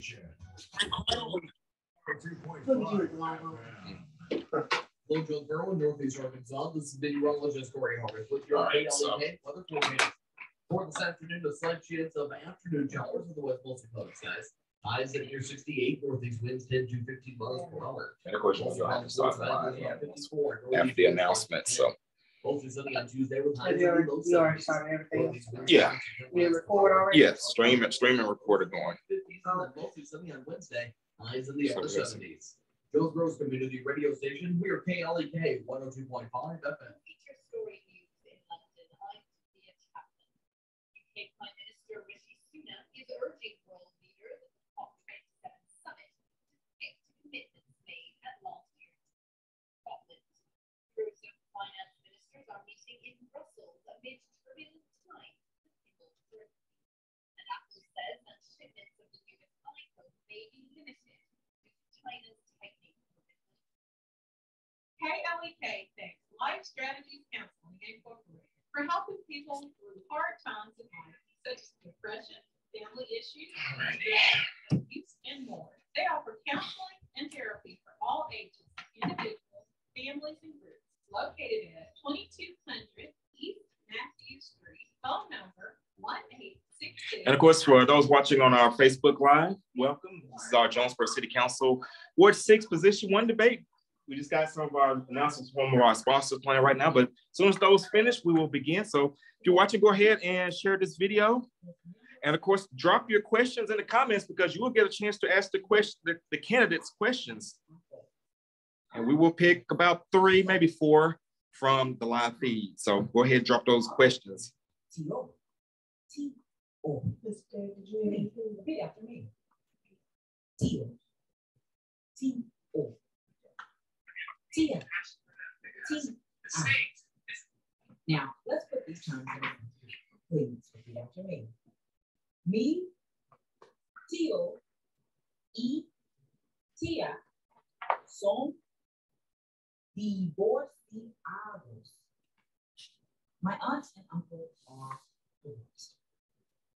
Hello, Jonesboro, Northeast Arkansas. This is Big Meteorologist Corey Harvey with your KLEK weather forecast for this afternoon. A slight chance of afternoon showers with the west mostly cloudy skies. Highs at near 68. Northeast winds 10 to 15 miles per hour. And of course, you'll have to start the line after the announcement. So. Mostly sunny on Tuesday with highs You already started everything. Yeah. You record already? Yes, stream and recorder going. Mostly sunny on Wednesday. Highs in the upper 70s. Jonesboro's community radio station. We are KLEK 102.5 FM. Feature story news in London. I'm Sophia Chapman. UK Prime Minister Rishi Sunak is urging world leaders at the COP27 summit to stick to commitments made at last year's Scotland. Groups of finance ministers are meeting in Brussels amid turbulent times in global Turkey. And Apple says that shipments of the newest iPhone may be limited due to China's tightening commitment. KLEK thanks Life Strategies Counseling Incorporated for helping people through hard times in life, such as depression, family issues, abuse, and more. They offer counseling and therapy for all ages, individuals, families, and groups. Located at 2200 East Matthew Street. Phone number 1866. And of course, for those watching on our Facebook Live, welcome. This is our Jonesboro City Council Ward 6 Position 1 debate. We just got some of our announcements from our sponsors playing right now, but as soon as those finish, we will begin. So if you're watching, go ahead and share this video. And of course, drop your questions in the comments because you will get a chance to ask the candidates questions. And we will pick about 3, maybe 4 from the live feed. So go ahead and drop those questions. T-O. T-O. Did you repeat after me? T-O. T-O. T-O. T-O. Now, let's put these terms in. Please repeat after me. Me, T-O, E, T-I, son, divorciados. My aunt and uncle are divorced.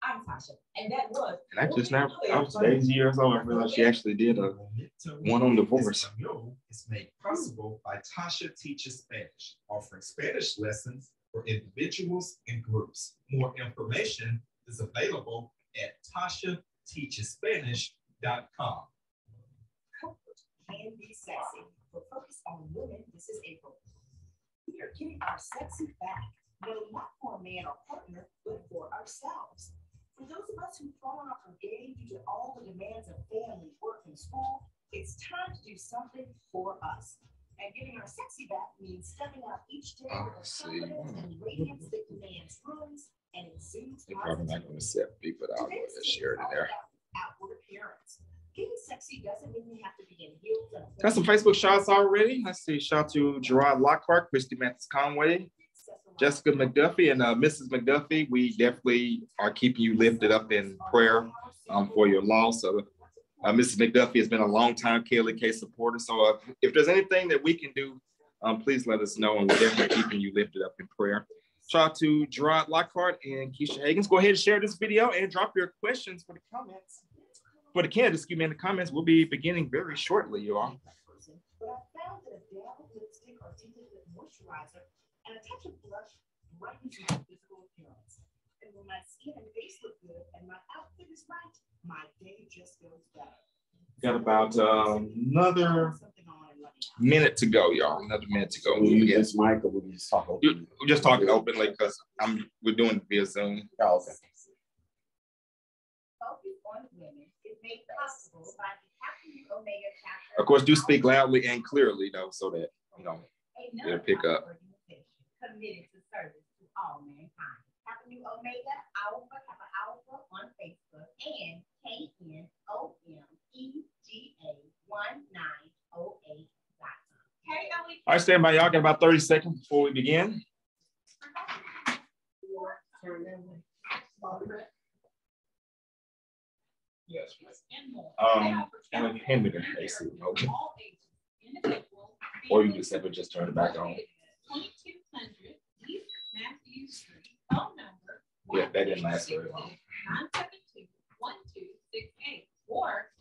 I'm Tasha, and that was. And I just now, I was 8 years old. I realized she actually did a one on divorce. It's made possible by Tasha Teaches Spanish, offering Spanish lessons for individuals and groups. More information is available at TashaTeachesSpanish.com. Comfort can be sexy. For Focus on Women, this is April. We are getting our sexy back. No, not for a man or partner, but for ourselves. For those of us who've fallen off our game due to all the demands of family, work, and school, it's time to do something for us. And getting our sexy back means stepping out each day with a confidence and radiance that demands rooms and exudes. They're probably not going to set people out there that share it in there. Outward appearance. Getting sexy doesn't mean you have to be in heels. Got some Facebook shots already. Let's see. Shout out to Gerard Lockhart, Christy Mathis Conway, Jessica McDuffie, and Mrs. McDuffie. We definitely are keeping you lifted up in prayer for your loss. So, Mrs. McDuffie has been a long time KLEK supporter. So if there's anything that we can do, please let us know. And we're definitely keeping you lifted up in prayer. Shout out to Gerard Lockhart and Keisha Higgins. Go ahead and share this video and drop your questions for the comments. For the candidates, excuse me, in the comments. We'll be beginning very shortly, you all. But I found that a dab of lipstick or tinted with moisturizer and a touch of blush brightens my physical appearance. And when my skin and face look good and my outfit is right, my day just goes better. Got about another minute to go, y'all. Another minute to go. Yes, Michael, we just talk openly. We're just talking openly because we're doing it via Zoom. Oh, okay. Focus on Women is made possible by the Happy Omega chapter. Of course, do speak loudly and clearly, though, so that it'll pick up. Committed to service to all mankind. Happy New Omega, Alpha on Facebook, and KNOMEGA1908.com. All right, stand by, y'all. Got about 30 seconds before we begin. Yes. And hand me the AC. Okay. Or you can simply just turn it back on. 2200 East Matthew Street. Phone number. Yeah, that didn't last very long. 972-1268 or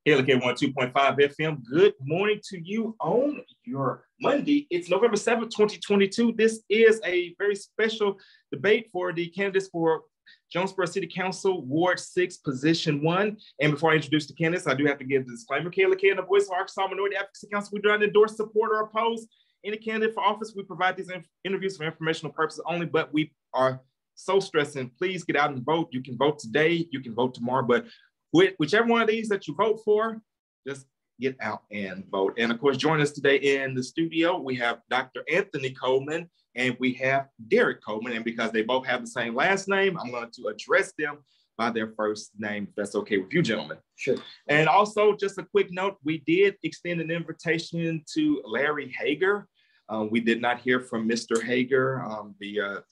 KLK 102.5 FM. Good morning to you on your Monday. It's November 7th, 2022. This is a very special debate for the candidates for Jonesboro City Council, Ward 6, Position 1. And before I introduce the candidates, I do have to give the disclaimer. KLK and the Voice of Arkansas Minority Advocacy Council, we do not endorse, support, or oppose any candidate for office. We provide these interviews for informational purposes only, but we are so stressing. Please get out and vote. You can vote today, you can vote tomorrow, but whichever one of these that you vote for, just get out and vote. And of course, join us today in the studio. We have Dr. Anthony Coleman and we have Derrick Coleman. And because they both have the same last name, I'm going to address them by their first name, if that's okay with you, gentlemen. Sure. And also, just a quick note, we did extend an invitation to Larry Hager. We did not hear from Mr. Hager via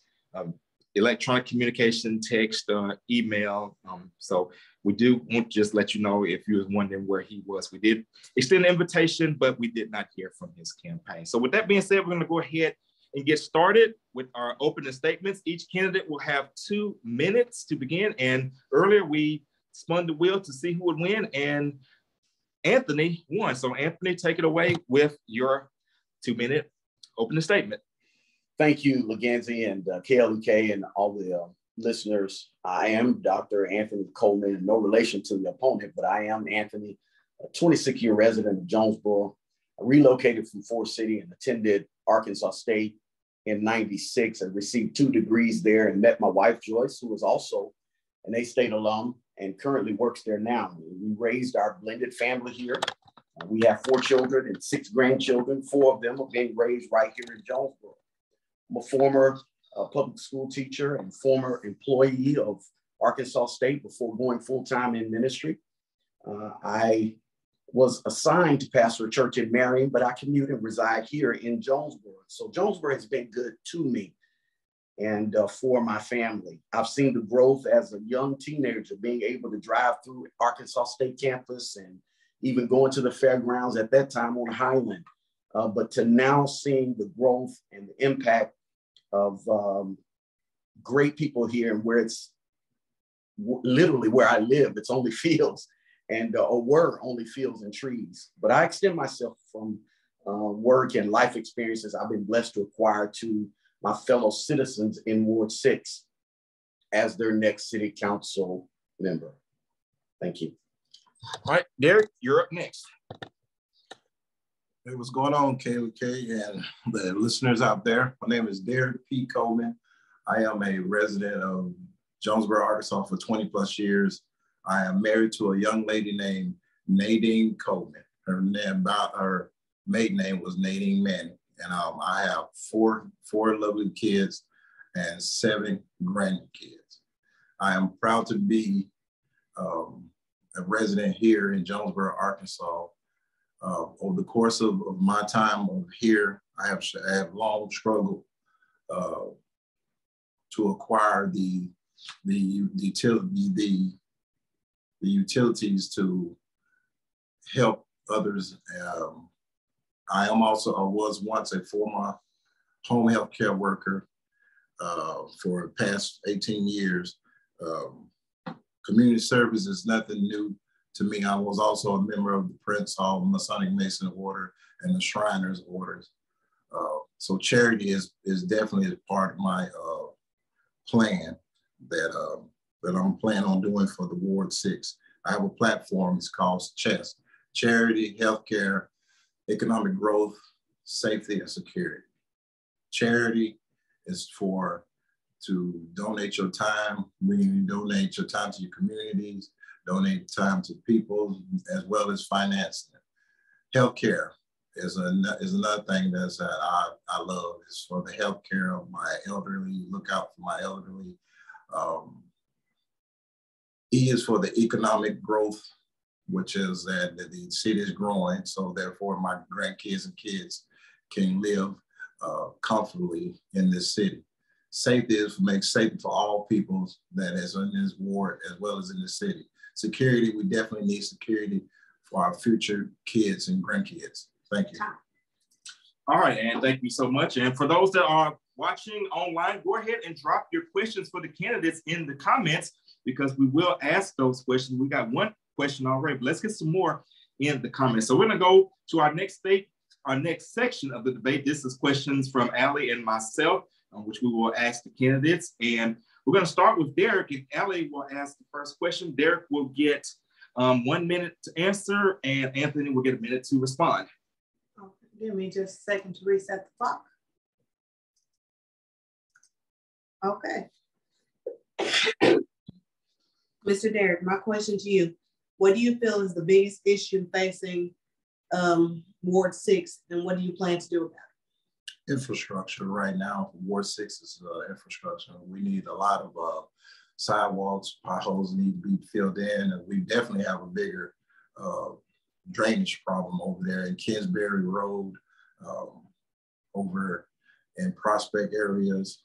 electronic communication, text, email. So we do want to just let you know if you was wondering where he was. We did extend an invitation, but we did not hear from his campaign. So with that being said, we're going to go ahead and get started with our opening statements. Each candidate will have 2 minutes to begin. And earlier we spun the wheel to see who would win, and Anthony won. So Anthony, take it away with your 2-minute opening statement. Thank you, Leganzi and KLK and all the listeners. I am Dr. Anthony Coleman, no relation to the opponent, but I am Anthony, a 26-year resident of Jonesboro. I relocated from Forest City and attended Arkansas State in '96 and received 2 degrees there and met my wife, Joyce, who was also an A-State alum and currently works there now. We raised our blended family here. We have 4 children and 6 grandchildren. 4 of them are being raised right here in Jonesboro. I'm a former public school teacher and former employee of Arkansas State before going full-time in ministry. I was assigned to pastor a church in Marion, but I commute and reside here in Jonesboro. So Jonesboro has been good to me and for my family. I've seen the growth as a young teenager, being able to drive through Arkansas State campus and even going to the fairgrounds at that time on Highland. But to now seeing the growth and the impact of great people here, and where it's literally where I live, it's only fields and or were only fields and trees. But I extend myself from work and life experiences I've been blessed to acquire to my fellow citizens in Ward 6 as their next city council member. Thank you. All right, Derrick, you're up next. Hey, what's going on, KLK and the listeners out there? My name is Derrick P. Coleman. I am a resident of Jonesboro, Arkansas for 20 plus years. I am married to a young lady named Nadine Coleman. Her maiden name was Nadine Manning. And I have four lovely kids and 7 grandkids. I am proud to be a resident here in Jonesboro, Arkansas. Over the course of my time here, I have long struggled to acquire the utilities to help others. I was once a former home health care worker for the past 18 years. Community service is nothing new to me. I was also a member of the Prince Hall Masonic Mason Order and the Shriners Orders. So charity is definitely a part of my plan that I'm planning on doing for the Ward 6. I have a platform, it's called CHESS, Charity, Healthcare, Economic Growth, Safety, and Security. Charity is to donate your time, when you donate your time to your communities, donate time to people, as well as finance. Healthcare is another thing that I love. It's for the healthcare of my elderly, look out for my elderly. E is for the economic growth, which is that the city is growing, so therefore my grandkids and kids can live comfortably in this city. Safety is to make safety for all people that is in this ward as well as in the city. Security, we definitely need security for our future kids and grandkids. Thank you. All right, and thank you so much. And for those that are watching online, go ahead and drop your questions for the candidates in the comments, because we will ask those questions. We got one question already, but let's get some more in the comments. So we're gonna go to our next section of the debate. This is questions from Allie and myself, which we will ask the candidates. And we're gonna start with Derrick, and Allie will ask the first question. Derrick will get 1 minute to answer, and Anthony will get a minute to respond. Give me just a second to reset the clock. Okay. Mr. Derrick, my question to you, what do you feel is the biggest issue facing Ward 6, and what do you plan to do about it? Infrastructure right now. Ward 6 is infrastructure. We need a lot of sidewalks, potholes need to be filled in, and we definitely have a bigger drainage problem over there in Kingsbury Road, over in Prospect areas,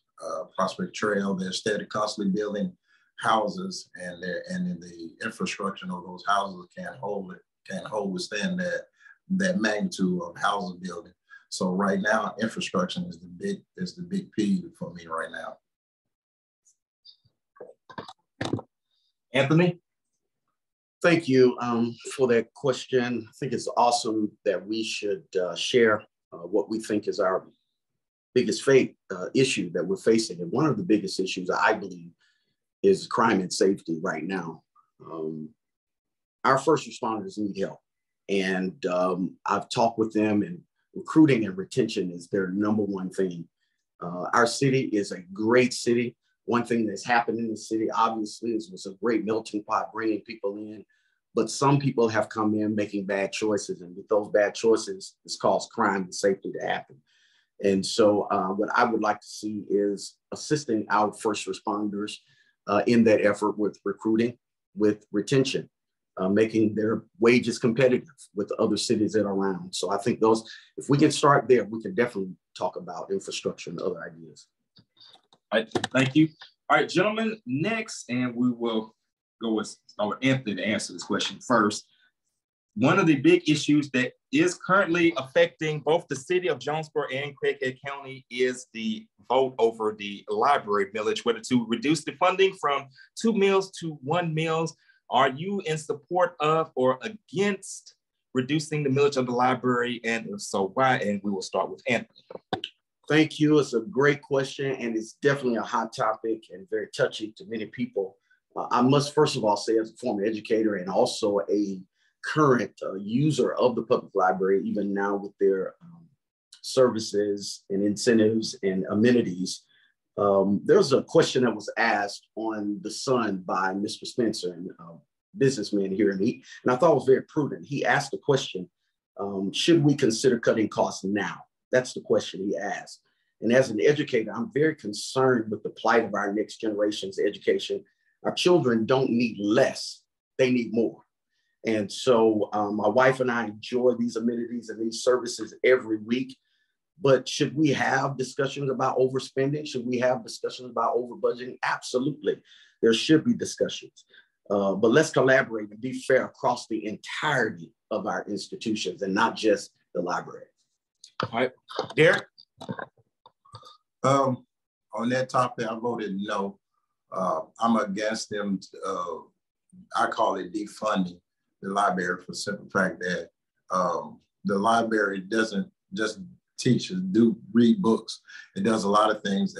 Prospect Trail. They're steady constantly building houses, and in the infrastructure of those houses can't withstand that magnitude of houses building. So right now, infrastructure is the big P for me right now. Anthony? Thank you for that question. I think it's awesome that we should share what we think is our biggest issue that we're facing. And one of the biggest issues, I believe, is crime and safety right now. Our first responders need help. And I've talked with them, and recruiting and retention is their number one thing. Our city is a great city. One thing that's happened in the city, obviously, is it was a great melting pot bringing people in, but some people have come in making bad choices, and with those bad choices, it's caused crime and safety to happen. And so what I would like to see is assisting our first responders in that effort with recruiting, with retention, making their wages competitive with other cities that are around. So I think if we can start there, we can definitely talk about infrastructure and other ideas. All right, thank you. All right, gentlemen, next, and we will start with Anthony to answer this question first. One of the big issues that is currently affecting both the city of Jonesboro and Craighead County is the vote over the library millage, whether to reduce the funding from 2 mills to 1 mills. Are you in support of or against reducing the millage of the library? And if so, why? And we will start with Anthony. Thank you. It's a great question, and it's definitely a hot topic and very touchy to many people. I must first of all say, as a former educator and also a current user of the public library, even now with their services and incentives and amenities, there's a question that was asked on The Sun by Mr. Spencer, and businessman here, and I thought it was very prudent. He asked the question, should we consider cutting costs now? That's the question he asked. And as an educator, I'm very concerned with the plight of our next generation's education. Our children don't need less, they need more. And so my wife and I enjoy these amenities and these services every week. But should we have discussions about overspending? Should we have discussions about over budgeting? Absolutely. There should be discussions. But let's collaborate and be fair across the entirety of our institutions and not just the library. All right, Derrick? On that topic, I voted no. I'm against them. I call it defunding the library for the simple fact that the library doesn't just teach and read books. It does a lot of things.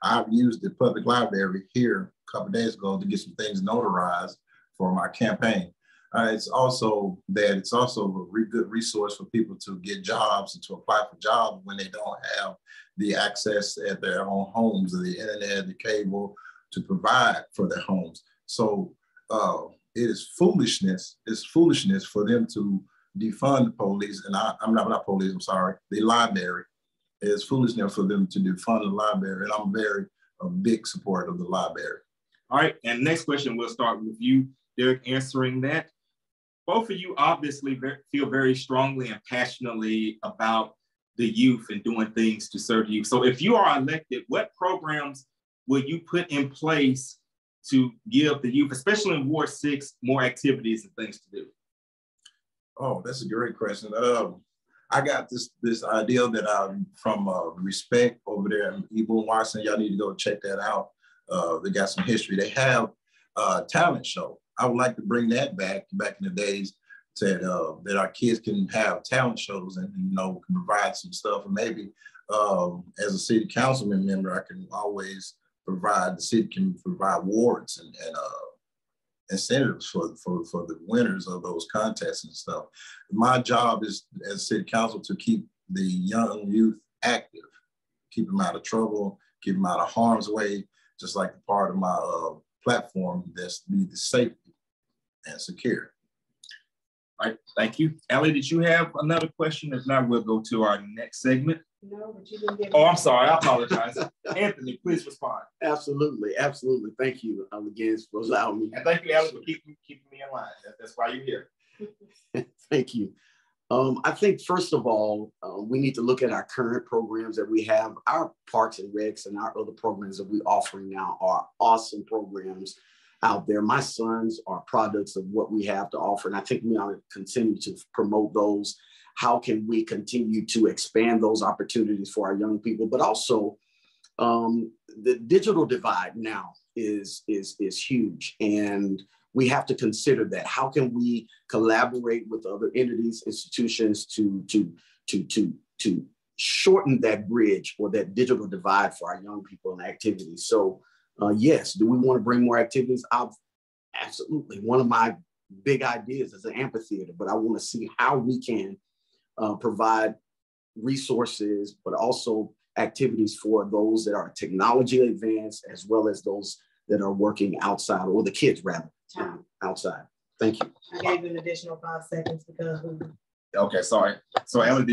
I've used the public library here a couple of days ago to get some things notarized for my campaign. It's also a good resource for people to get jobs and to apply for jobs when they don't have the access at their own homes, or the internet, the cable to provide for their homes. So it is foolishness. It's foolishness for them to defund the police, and I'm not police. I'm sorry, the library. It's foolishness for them to defund the library, and I'm a big supporter of the library. All right, and next question, we'll start with you, Derrick, answering that. Both of you obviously feel very strongly and passionately about the youth and doing things to serve you. So if you are elected, what programs will you put in place to give the youth, especially in Ward 6, more activities and things to do? Oh, that's a great question. I got this idea that I'm from Respect over there in Eagle, Washington. Y'all need to go check that out. They got some history. They have a talent show. I would like to bring that back in the days that our kids can have talent shows and can provide some stuff. And maybe as a city councilman member, I can always the city can provide awards and incentives for the winners of those contests and stuff. My job is as city council to keep the young youth active, keep them out of trouble, keep them out of harm's way, just like the part of my platform that's be the safety and security. All right, thank you. Ellie, did you have another question? If not, we'll go to our next segment. No, but you didn't get. Oh, I'm sorry. I apologize. Anthony, please respond. Absolutely. Thank you, again, for allowing me. And thank you, Ellie, for keeping me in line. That's why you're here. Thank you. I think, first of all, we need to look at our current programs that we have. Our Parks and Recs and our other programs that we're offering now are awesome programs out there. My sons are products of what we have to offer, and I think we ought to continue to promote those. How can we continue to expand those opportunities for our young people? But also, the digital divide now is huge, and we have to consider that. How can we collaborate with other entities, institutions to shorten that bridge or that digital divide for our young people and activities? So yes, do we want to bring more activities? Absolutely. One of my big ideas is an amphitheater, but I want to see how we can provide resources, but also activities for those that are technology advanced, as well as those that are working outside, or the kids rather, outside. Thank you. I gave you an additional 5 seconds because. Okay, sorry. So Ellen,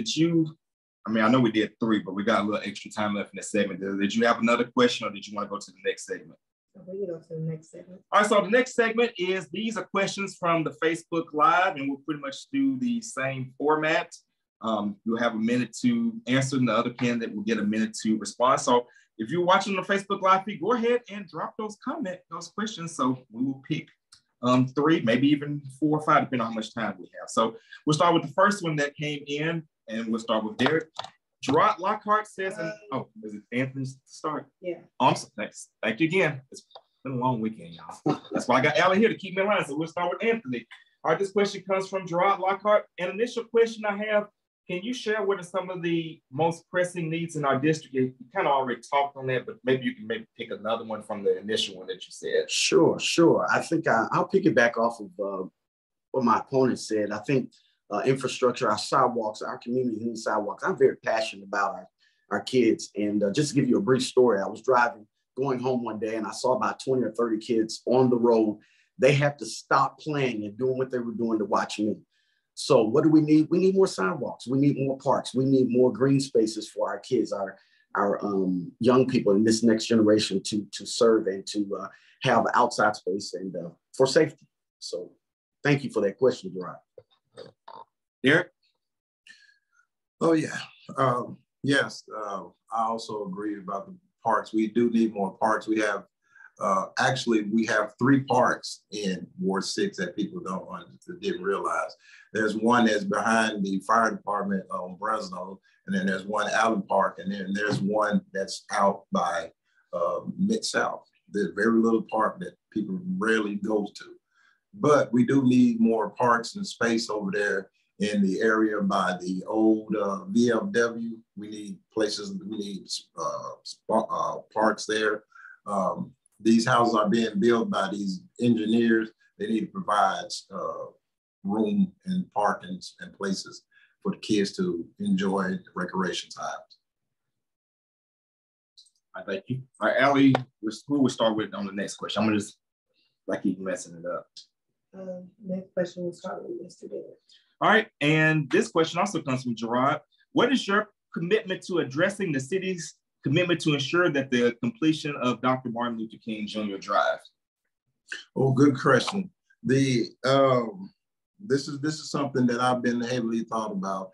I know we did 3, but we got a little extra time left in the segment. Did you have another question, or did you want to go to the next segment? We can go to the next segment. All right, so the next segment is, these are questions from the Facebook Live, and we'll pretty much do the same format. You'll have a minute to answer, and the other candidate will get a minute to respond. So if you're watching on the Facebook Live feed, go ahead and drop those questions. So we will pick 3, maybe even 4 or 5, depending on how much time we have. So we'll start with the first one that came in, and we'll start with Derrick. Gerard Lockhart says, is it Anthony's to start? Yeah. Awesome. Thank you again. It's been a long weekend, y'all. That's why I got Allie here to keep me in line. So we'll start with Anthony. All right, this question comes from Gerard Lockhart. An initial question I have: can you share what are some of the most pressing needs in our district? You kind of already talked on that, but maybe you can pick another one from the initial one that you said. Sure. I think I'll piggyback off of what my opponent said. I think infrastructure, our sidewalks, our community needs sidewalks. I'm very passionate about our kids. And just to give you a brief story, I was going home one day, and I saw about 20 or 30 kids on the road. They had to stop playing and doing what they were doing to watch me. So what do we need? We need more sidewalks. We need more parks. We need more green spaces for our kids, our young people in this next generation to serve and to have outside space and for safety. So thank you for that question, Gerard. Derrick? Oh, yeah. Yes, I also agree about the parks. We do need more parks. We have, we have 3 parks in Ward 6 that people didn't realize. There's one that's behind the fire department on Bresno, and then there's one Allen Park, and then there's one that's out by Mid-South. There's very little park that people rarely go to. But we do need more parks and space over there in the area by the old VFW. We need places, we need parks there. These houses are being built by these engineers. They need to provide room and parking and places for the kids to enjoy the recreation times. I thank you. All right, Allie, who will start with on the next question? I'm gonna just keep messing it up. Next question will start with Mr. Derrick. All right, and this question also comes from Gerard. What is your commitment to addressing the city's commitment to ensure that the completion of Dr. Martin Luther King Jr. Drive? Oh, good question. This is something that I've been heavily thought about.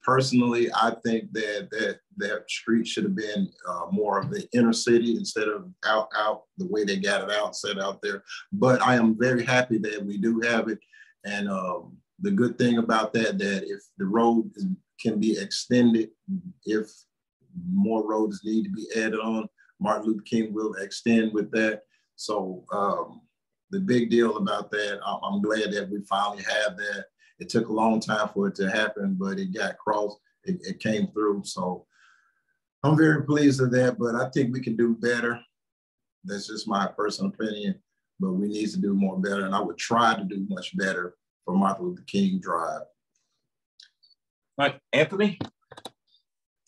Personally, I think that street should have been more of the inner city instead of out the way they got it out, set out there. But I am very happy that we do have it. And the good thing about that if the road can be extended, if more roads need to be added on, Martin Luther King will extend with that. So the big deal about that. I'm glad that we finally have that. It took a long time for it to happen, but it got crossed. It came through. So I'm very pleased with that, but I think we can do better. That's just my personal opinion, but we need to do more better. And I would try to do much better for Martin Luther King Drive. All right, Anthony?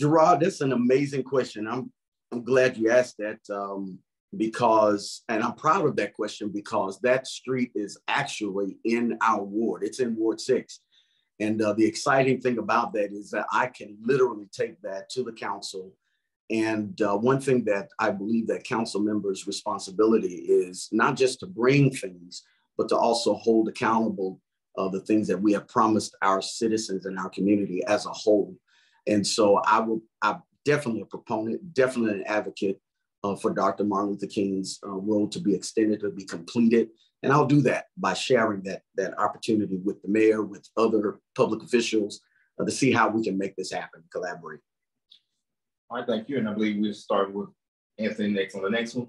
Gerard, that's an amazing question. I'm glad you asked that because, and I'm proud of that question because that street is actually in our ward. It's in Ward 6. And the exciting thing about that is that I can literally take that to the council. And one thing that I believe that council members' responsibility is not just to bring things, but to also hold accountable the things that we have promised our citizens and our community as a whole. And so I'm definitely a proponent, definitely an advocate for Dr. Martin Luther King's road to be extended, to be completed. And I'll do that by sharing that opportunity with the mayor, with other public officials to see how we can make this happen, collaborate. All right, thank you. And I believe we'll start with Anthony next on the next one.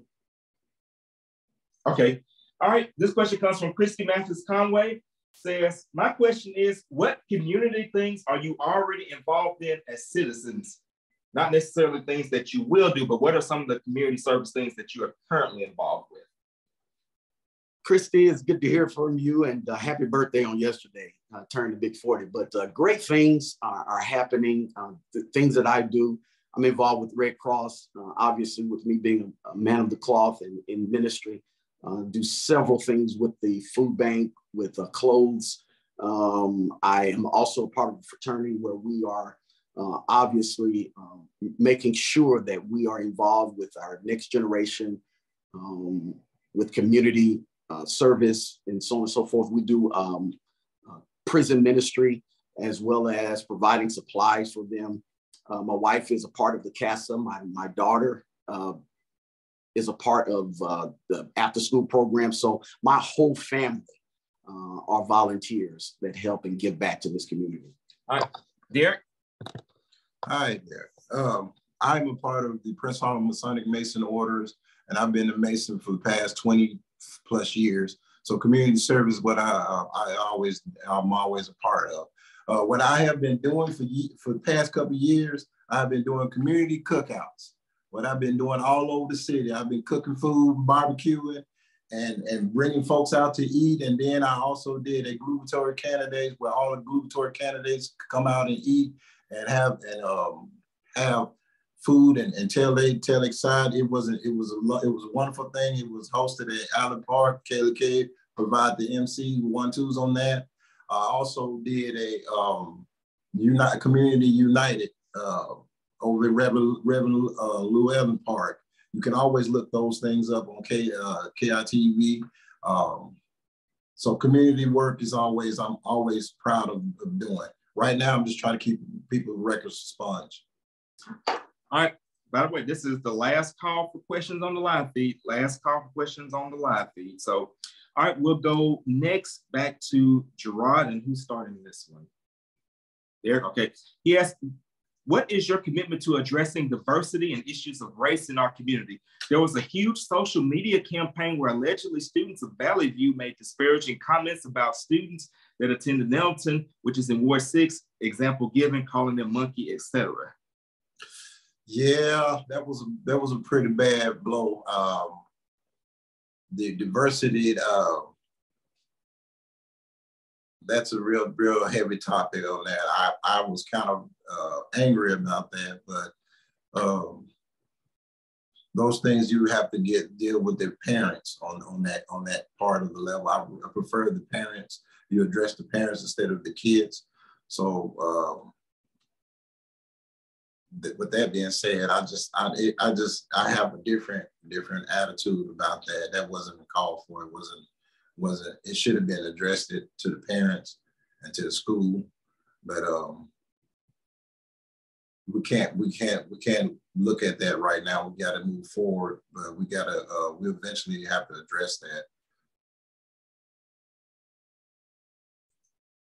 Okay. All right. This question comes from Christy Mathis Conway. Says, my question is, what community things are you already involved in as citizens? Not necessarily things that you will do, but what are some of the community service things that you are currently involved with? Christy, it's good to hear from you, and happy birthday on yesterday. I turned the big 40, but great things are happening. The things that I do, I'm involved with Red Cross, obviously with me being a man of the cloth and in ministry. Do several things with the food bank, with clothes. I am also part of a fraternity where we are obviously making sure that we are involved with our next generation, with community service and so on and so forth. We do prison ministry as well as providing supplies for them. My wife is a part of the CASA. My daughter is a part of the after school program. So my whole family are volunteers that help and give back to this community. All right, Derrick. Hi, Derrick. I'm a part of the Prince Harlem Masonic Mason Orders, and I've been a Mason for the past 20 plus years. So community service is what I'm always a part of. What I have been doing for the past couple of years, I've been doing community cookouts. What I've been doing all over the city, I've been cooking food, barbecuing, and bringing folks out to eat. And then I also did a glutatory candidates where all the glutatory candidates come out and eat and have food and tell excited. It was a wonderful thing. It was hosted at Allen Park. Kayla K provide the MC 1-2s on that. I also did a Community United over at Reverend Llewellyn Park. You can always look those things up on KITV. So community work is I'm always proud of doing. Right now, I'm just trying to keep people's records sponge. All right. By the way, this is the last call for questions on the live feed. Last call for questions on the live feed. So, all right, we'll go next back to Gerard, and who's starting this one? Derrick. Okay. He asked, what is your commitment to addressing diversity and issues of race in our community? There was a huge social media campaign where allegedly students of Valley View made disparaging comments about students that attended Nelton, which is in Ward 6, example given, calling them monkey, etc. Yeah, that was a pretty bad blow. The diversity, that's a real heavy topic on that. I was kind of angry about that, but those things you have to deal with their parents on that part of the level. I prefer the parents. You address the parents instead of the kids. So with that being said, I have a different attitude about that. That wasn't a call for. It wasn't. It should have been addressed to the parents and to the school, but we can't look at that right now. We got to move forward, but we eventually have to address that.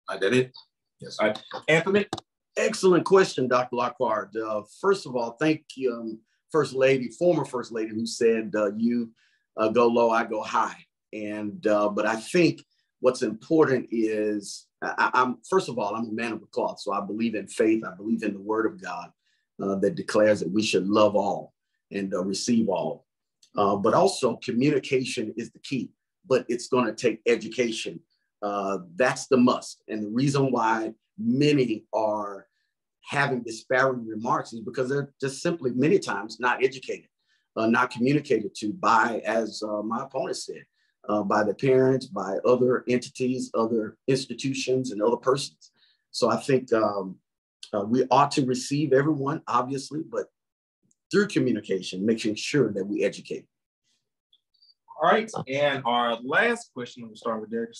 I did it. Yes. Anthony. Excellent question, Dr. Lockhart. First of all, thank you, former First Lady, who said, you go low, I go high. And but I think what's important is I'm first of all, I'm a man of the cloth, so I believe in faith. I believe in the Word of God that declares that we should love all and receive all. But also, communication is the key. But it's going to take education. That's the must. And the reason why many are having disparaging remarks is because they're just simply many times not educated, not communicated to by, as my opponent said, by the parents, by other entities, other institutions, and other persons. So I think we ought to receive everyone, obviously, but through communication, making sure that we educate. All right, and our last question, we'll start with Derrick.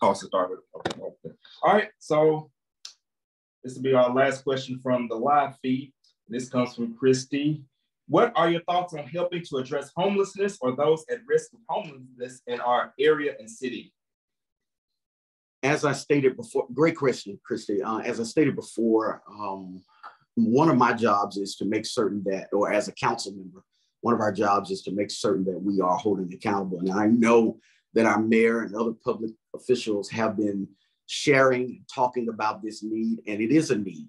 All right, so this will be our last question from the live feed. This comes from Christy. What are your thoughts on helping to address homelessness or those at risk of homelessness in our area and city? As I stated before, great question, Christy. As I stated before, one of my jobs is to make certain that, or as a council member, one of our jobs is to make certain that we are holding accountable. And I know that our mayor and other public officials have been sharing, talking about this need, and it is a need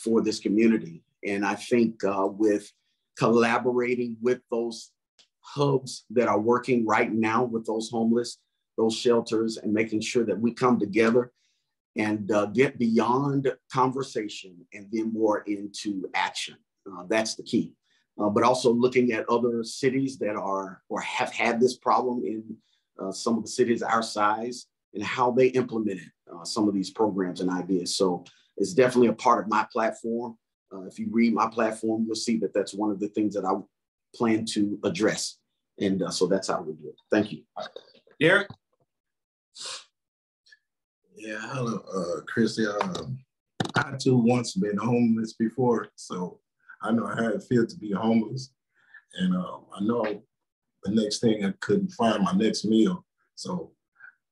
for this community. And I think with collaborating with those hubs that are working right now with those homeless, those shelters, and making sure that we come together and get beyond conversation and then more into action. That's the key. But also looking at other cities that are or have had this problem in some of the cities our size and how they implemented some of these programs and ideas. So it's definitely a part of my platform. If you read my platform, you'll see that that's one of the things that I plan to address. And so that's how we do it. Thank you. Derrick? Yeah, hello, Chrissy. I too once been homeless before, so I know how it feels to be homeless. And I know the next thing I couldn't find my next meal. So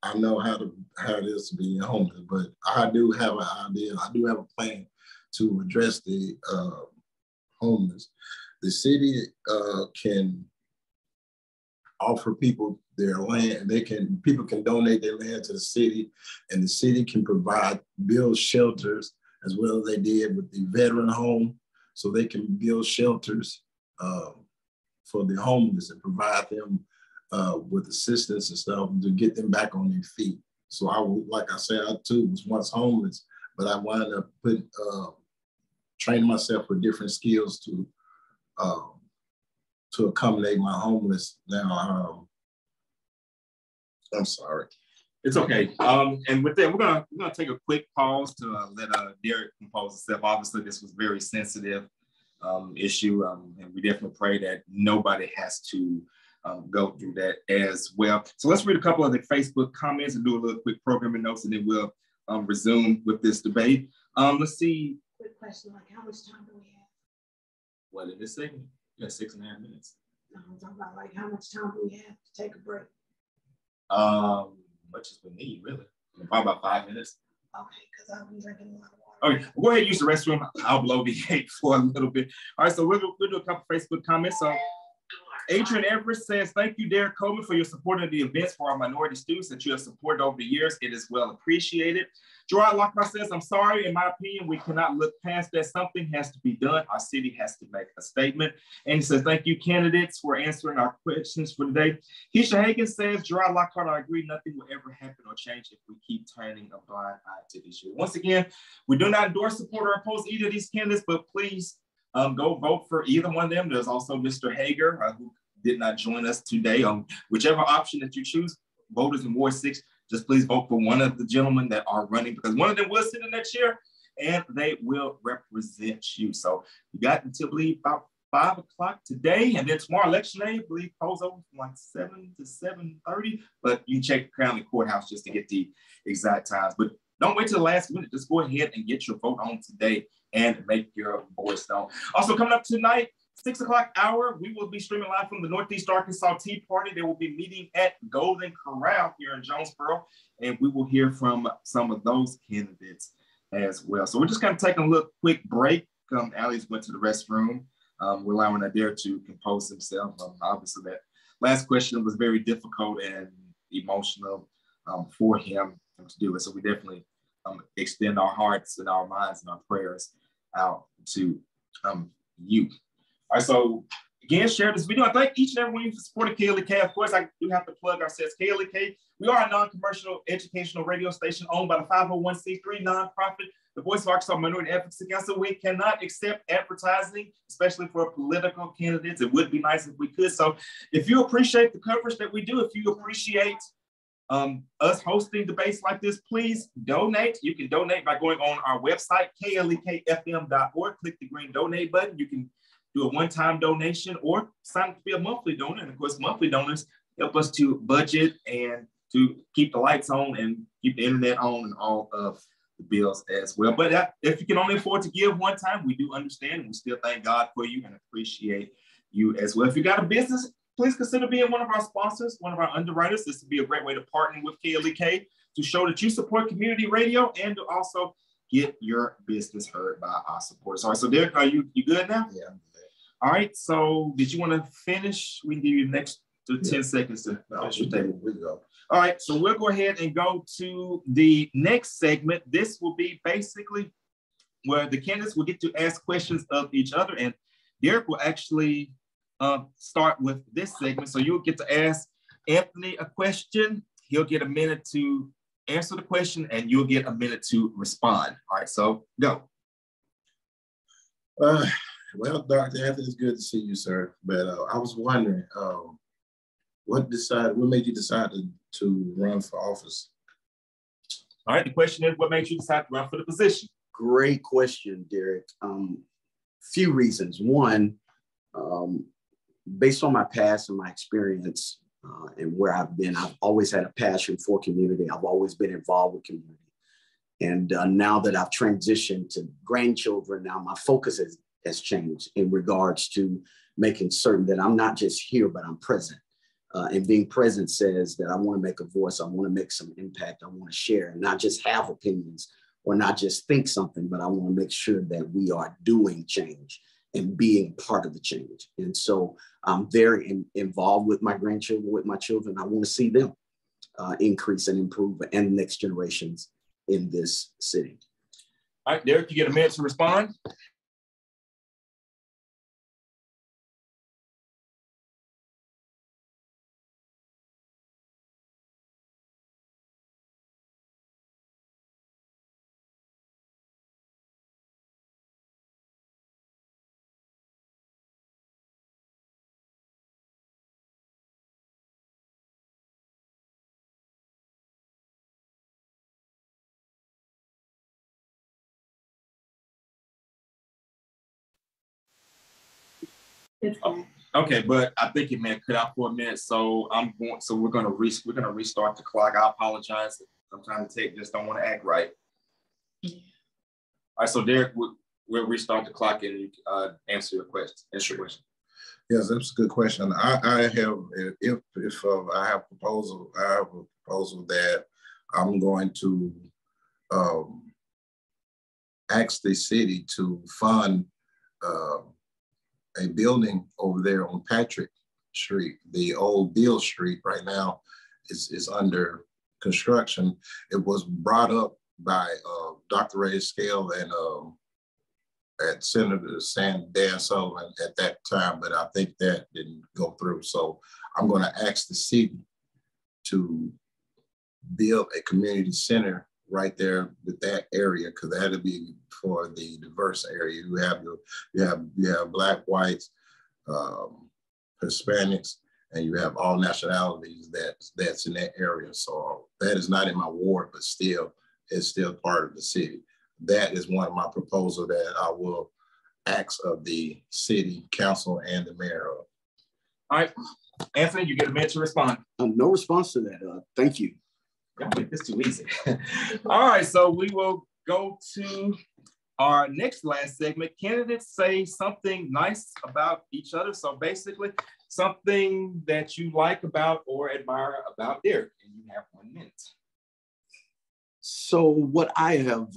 I know how it is to be homeless, but I do have an idea. I do have a plan to address the homeless. The city can offer people their land. People can donate their land to the city, and the city can build shelters as well as they did with the veteran home. So they can build shelters for the homeless and provide them with assistance and stuff to get them back on their feet. So like I said, I too was once homeless, but I wound up training myself with different skills to accommodate my homeless. Now, I'm sorry. It's okay. And with that, we're gonna take a quick pause to let Derrick compose himself. Obviously, this was very sensitive issue, and we definitely pray that nobody has to go through that as well. So let's read a couple of the Facebook comments and do a little quick programming notes, and then we'll resume with this debate. Let's see. Quick question, like how much time do we have? What in this segment? You got 6.5 minutes. No, I'm talking about like how much time do we have to take a break? Much as we need, really. Probably about 5 minutes. Okay, because I've been drinking a lot of water. Okay, well, go ahead and use the restroom. I'll blow the gate for a little bit. All right, so we'll do a couple Facebook comments. So Adrian Everest says, thank you, Derrick Coleman, for your support of the events for our minority students that you have supported over the years. It is well appreciated. Gerard Lockhart says, I'm sorry, in my opinion, we cannot look past that. Something has to be done. Our city has to make a statement. And he says, thank you, candidates, for answering our questions for today. Keisha Hagan says, Gerard Lockhart, I agree, nothing will ever happen or change if we keep turning a blind eye to this issue. Once again, we do not endorse, support, or oppose either of these candidates, but please go vote for either one of them. There's also Mr. Hager, who did not join us today. Whichever option that you choose, voters in Ward 6, just please vote for one of the gentlemen that are running, because one of them will sit in next year and they will represent you. So you got until, I believe, about 5 o'clock today, and then tomorrow, election day, I believe, polls open from like 7 to 7:30, but you check the county courthouse just to get the exact times. But don't wait till the last minute. Just go ahead and get your vote on today and make your voice known. Also coming up tonight, 6 o'clock hour, we will be streaming live from the Northeast Arkansas Tea Party. They will be meeting at Golden Corral here in Jonesboro, and we will hear from some of those candidates as well. So we're just kind of taking a little quick break. Allie's went to the restroom. we're allowing Adair to compose himself. Obviously, that last question was very difficult and emotional for him to do it. So we definitely extend our hearts and our minds and our prayers out to you. All right, so again, share this video. I thank each and every one of you for supporting KLEK. Of course, I do have to plug ourselves. KLEK, we are a non-commercial educational radio station owned by the 501c3 nonprofit, the Voice of Arkansas Minority Advocacy Council. We cannot accept advertising, especially for political candidates. It would be nice if we could. So if you appreciate the coverage that we do, if you appreciate us hosting debates like this, please donate. You can donate by going on our website, klekfm.org. Click the green donate button. You can do a one-time donation or sign up to be a monthly donor. And of course, monthly donors help us to budget and to keep the lights on and keep the internet on and all of the bills as well. But if you can only afford to give one time, we do understand, and we still thank God for you and appreciate you as well. If you got a business, please consider being one of our sponsors, one of our underwriters. This would be a great way to partner with KLEK to show that you support community radio and to also get your business heard by our supporters. All right, so Derrick, are you good now? Yeah. All right, so did you want to finish? We can give you the next 10 seconds to finish your table. We go. All right, so we'll go ahead and go to the next segment. This will be basically where the candidates will get to ask questions of each other, and Derrick will actually start with this segment. So you'll get to ask Anthony a question. He'll get a minute to answer the question, and you'll get a minute to respond. All right, so go. Well, Dr. Anthony, it's good to see you, sir. But I was wondering, what made you decide to run for office? All right, the question is, what made you decide to run for the position? Great question, Derrick. Few reasons. One, based on my past and my experience and where I've been, I've always had a passion for community. I've always been involved with community. And now that I've transitioned to grandchildren, now my focus has changed in regards to making certain that I'm not just here, but I'm present. And being present says that I want to make a voice. I want to make some impact. I want to share and not just have opinions or not just think something, but I want to make sure that we are doing change and being part of the change. And so I'm very involved with my grandchildren, with my children. I want to see them increase and improve and the next generations in this city. All right, Derrick, you get a minute to respond. Okay, but I think it may have cut out for a minute, so we're gonna restart the clock. I apologize. Sometimes the tech just don't want to act right. All right, so Derrick, we'll restart the clock and you answer your question. Yes, that's a good question. I have a proposal that I'm going to ask the city to fund a building over there on Patrick Street. The old Beale Street right now is under construction. It was brought up by Dr. Ray Scale and at Senator Dan Sullivan at that time, but I think that didn't go through. So I'm going to ask the city to build a community center right there with that area, because that'll be for the diverse area. You have Black, whites, Hispanics, and you have all nationalities that's in that area. So that is not in my ward, but it's still part of the city. That is one of my proposals that I will ask of the city council and the mayor of. All right, Anthony, you get a minute to respond. No response to that. Thank you. Y'all make this too easy. All right, so we will go to our last segment. Candidates say something nice about each other. So basically, something that you like about or admire about Derrick, and you have 1 minute. So what I have,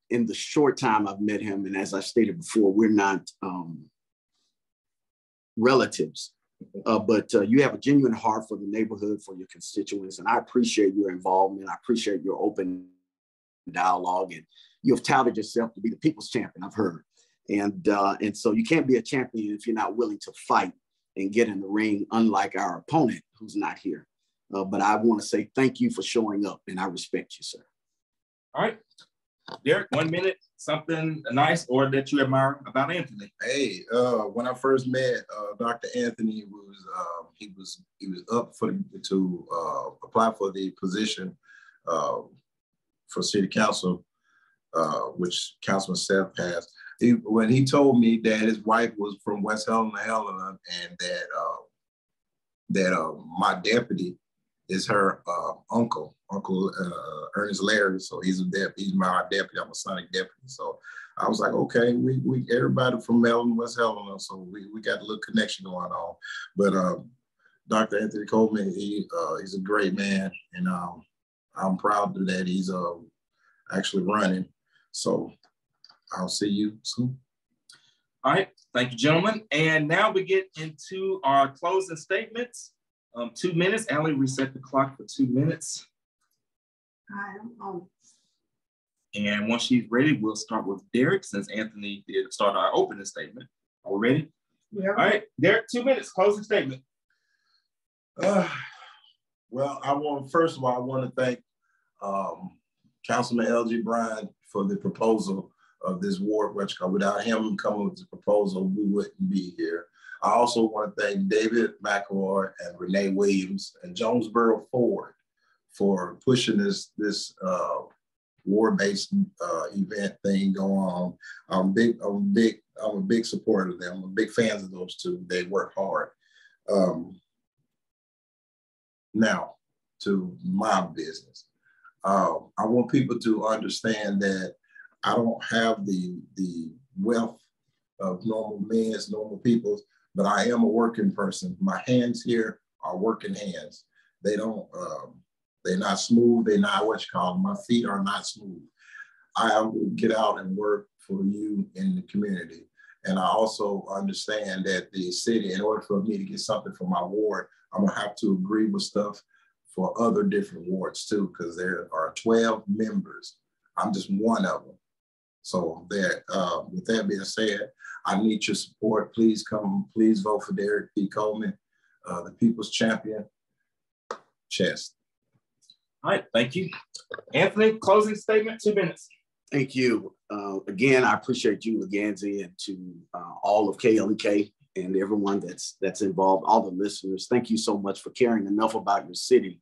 in the short time I've met him, and as I stated before, we're not relatives. But you have a genuine heart for the neighborhood, for your constituents, and I appreciate your involvement. I appreciate your open dialogue, and you have touted yourself to be the people's champion, I've heard. And so you can't be a champion if you're not willing to fight and get in the ring, unlike our opponent who's not here. But I want to say thank you for showing up, and I respect you, sir. All right. Derrick, 1 minute, something nice or that you admire about Anthony. Hey, when I first met Dr. Anthony, he was up to apply for the position for city council, which Councilman Seth passed. When he told me that his wife was from West Helena, and that my deputy is her Uncle Ernest Larry. So he's my deputy. I'm a Sonic deputy. So I was like, okay, we everybody from Melbourne, West Helena, so we got a little connection going on. But Dr. Anthony Coleman, he's a great man, and I'm proud that he's actually running. So I'll see you soon. All right, thank you, gentlemen. And now we get into our closing statements. 2 minutes. Allie, reset the clock for 2 minutes. I am on. And once she's ready, we'll start with Derrick, since Anthony did start our opening statement. Are we ready? Yeah. All right, Derrick, 2 minutes, closing statement. Well, first of all, I want to thank Councilman L.G. Bryan for the proposal of this ward, which without him coming with the proposal, we wouldn't be here. I also want to thank David McElroy and Renee Williams and Jonesboro Ford for pushing this ward-based event thing going on. I'm a big supporter of them. I'm big fans of those two. They work hard. Now to my business. I want people to understand that I don't have the wealth of normal people, but I am a working person. My hands here are working hands. They're not smooth. They're not what you call them. My feet are not smooth. I will get out and work for you in the community. And I also understand that the city, in order for me to get something for my ward, I'm gonna have to agree with stuff for other different wards too, because there are 12 members. I'm just one of them. So with that being said, I need your support. Please vote for Derrick P. Coleman, the people's champion. Chest. All right, thank you. Anthony, closing statement, 2 minutes. Thank you. Again, I appreciate you, Leganzi, and to all of KLEK and everyone that's involved, all the listeners. Thank you so much for caring enough about your city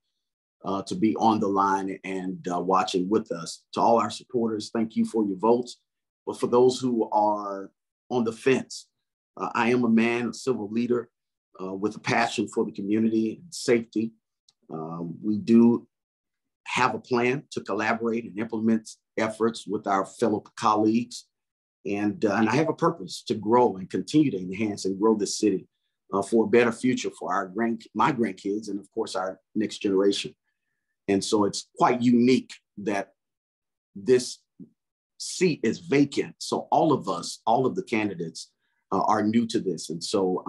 to be on the line and watching with us. To all our supporters, thank you for your votes. But for those who are on the fence, I am a man, a civil leader with a passion for the community and safety. We do have a plan to collaborate and implement efforts with our fellow colleagues. And I have a purpose to grow and continue to enhance and grow this city for a better future for my grandkids and of course our next generation. And so it's quite unique that this seat is vacant. So all of the candidates are new to this. And so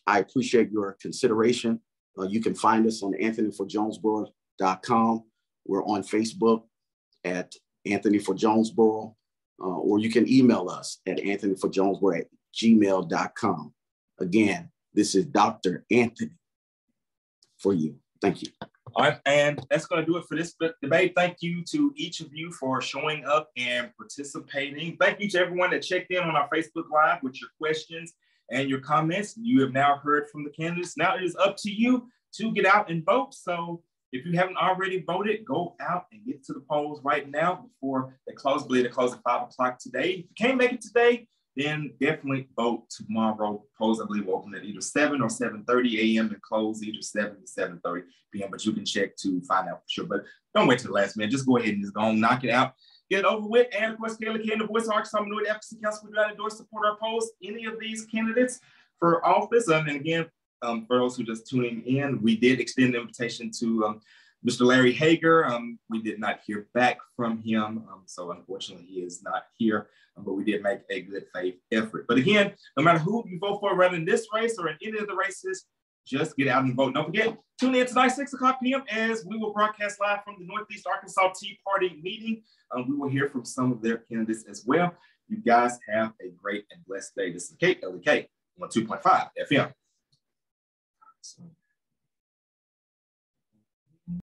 I appreciate your consideration. You can find us on anthonyforjonesboro.com. We're on Facebook at Anthony for Jonesboro, or you can email us at anthonyforjonesboro@gmail.com. Again, this is Dr. Anthony for you. Thank you. All right, and that's going to do it for this debate. Thank you to each of you for showing up and participating. Thank you to everyone that checked in on our Facebook Live with your questions and your comments. You have now heard from the candidates. Now it is up to you to get out and vote. So if you haven't already voted, go out and get to the polls right now before they close. I believe they close at 5 o'clock today. If you can't make it today, then definitely vote tomorrow. Polls, I believe, will open at either 7 or 7:30 a.m. and close either 7 to 7:30 p.m. But you can check to find out for sure. But don't wait till the last minute. Just go ahead and just go on, knock it out, get it over with. And of course, KLEK and the Voice of Arkansas Minority Advocacy Council, we do not endorse, support, or oppose any of these candidates for office. And again, for those who just tuning in, we did extend the invitation to Mr. Larry Hager, we did not hear back from him, so unfortunately he is not here, but we did make a good faith effort. But again, no matter who you vote for, whether in this race or in any of the races, just get out and vote. Don't forget, tune in tonight, 6 o'clock p.m. as we will broadcast live from the Northeast Arkansas Tea Party meeting. We will hear from some of their candidates as well. You guys have a great and blessed day. This is KLEK 102.5 FM. So.